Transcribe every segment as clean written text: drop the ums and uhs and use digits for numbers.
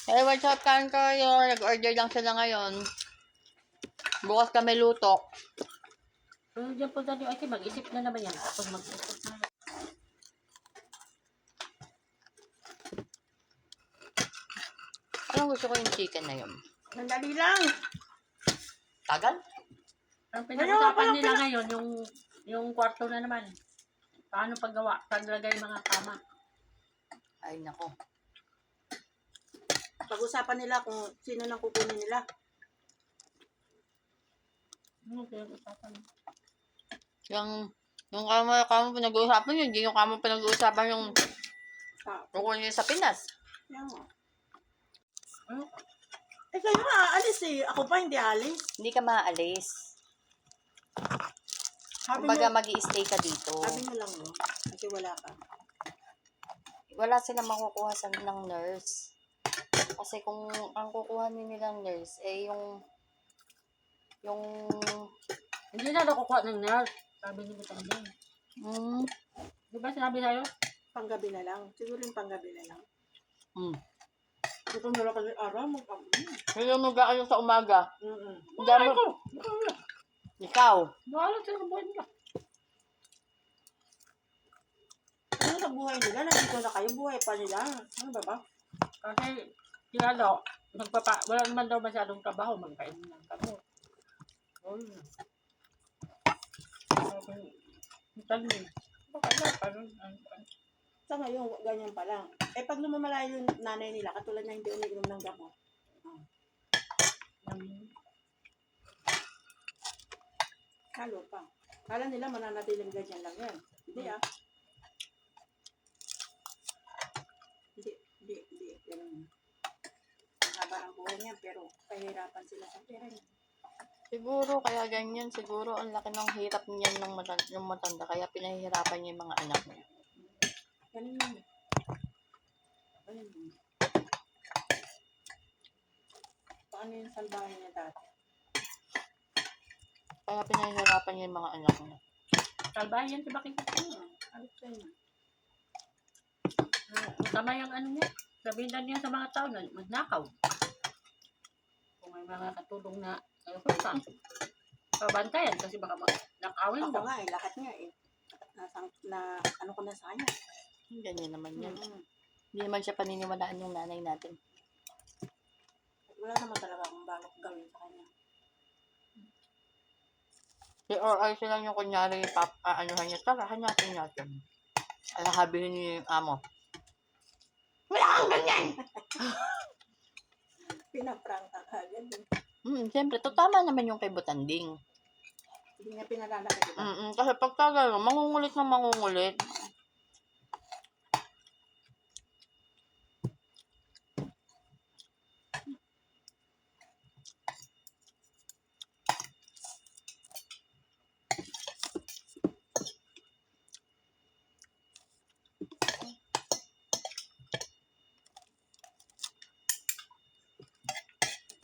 Hey, what's up, kain kayo? Nag-order lang sila ngayon. Bukas kami luto. Diyan po dati, ay, mag-isip na naman yan. Tapos mag-isip na. Anong gusto ko yung chicken na yun? Mandali lang. Tagal? Ang pinag-usapan nila ngayon, yung kwarto na naman. Paano paggawa? Paglagay mga kama. Ay, nako. Pag-usapan nila kung sino nang kukunin nila. Ano pinag-usapan? Yung kamo pinag-uusapan yun, hindi yung kamo pinag-uusapan yung kukunin sa Pinas. Yan nga. Ano? Eh kayo nga, alis eh. Ako pa hindi alis. Hindi ka maaalis. Kumbaga mag-i-stay ka dito. Sabi mo lang no, kasi wala ka. Wala silang makukuha ng nurse. Kasi kung ang kukuha nilang nurse, eh yung Hindi na nakukuha ng nurse. Sabi ni Bitangin. Di ba sinabi sa'yo? Panggabi na lang. Siguro yung panggabi na lang. Ito nila kasi araw mo. Ngayon mag-aano sa umaga. Mm-mm. Dami. Ikaw. Bahala sila sa buhay nila. Ano sa buhay nila? Nandito na kayo. Buhay pa nila. Ano ba ba? Kasi sila daw, wala naman daw masyadong trabaho. Magkain ng kamo. Bitangin. Baka na, parang Sa ngayon, ganyan pa lang. Eh pag lumamalayo yung nanay nila, katulad na hindi umiinom ng gamot. Halo pa. Kala nila mananatiling ganyan lang yan. Hindi ah. Hindi. Ganun. Haba ang buhay niya, pero kahirapan sila sa pera niya. Siguro, kaya ganyan. Siguro, ang laki ng hirap niyan ng matanda. Kaya pinahihirapan niya yung mga anak niya. Ganun yun. Ganun yun. Paano yung salbahin niya dati? Kaya pinahihirapan niya yung mga anak niya. salbahin yan sa baking Ano sa inyo? Tama yung ano niya. Sabihin na niya sa mga tao na magnakaw. Kung may mga katulong na ayun, pabantayan kasi baka nakawin Ako daw. nga eh, lahat nga eh. Ano ko na sa kanya. Ganyan naman yan. Mm-hmm. Hindi naman siya paniniwalaan yung nanay natin. Wala naman talaga akong balak gawin sa kanya. Si or lang yung kunyari, anuhan niya, tara, hanapin natin. Alahabihin niyo yung amo. Wala kang ganyan! Pinaprank ka agad eh. Siyempre, to tama naman yung kay Butanding. Hindi niya pinalalaki, diba? Kasi pag tagal, mangungulit na mangungulit.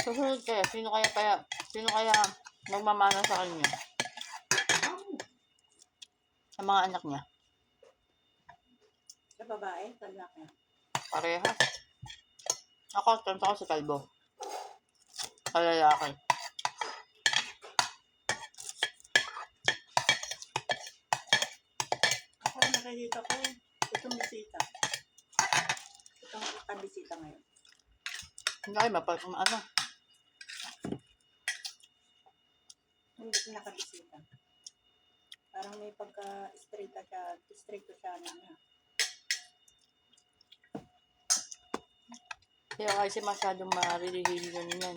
Susunod kaya, sino kaya magmamana sa kanya? Sa mga anak niya. Sa babae, sa lalaki. Parehas. Ako, tanto ko si Kalbo. Sa lalaki. Ako nakikita ko, itong bisita. Itong bisita ngayon. Hindi kayo ano. Hindi nakabisita. Parang may pagka-straight siya niya. Kaya kasi masyadong maririhin yun yan.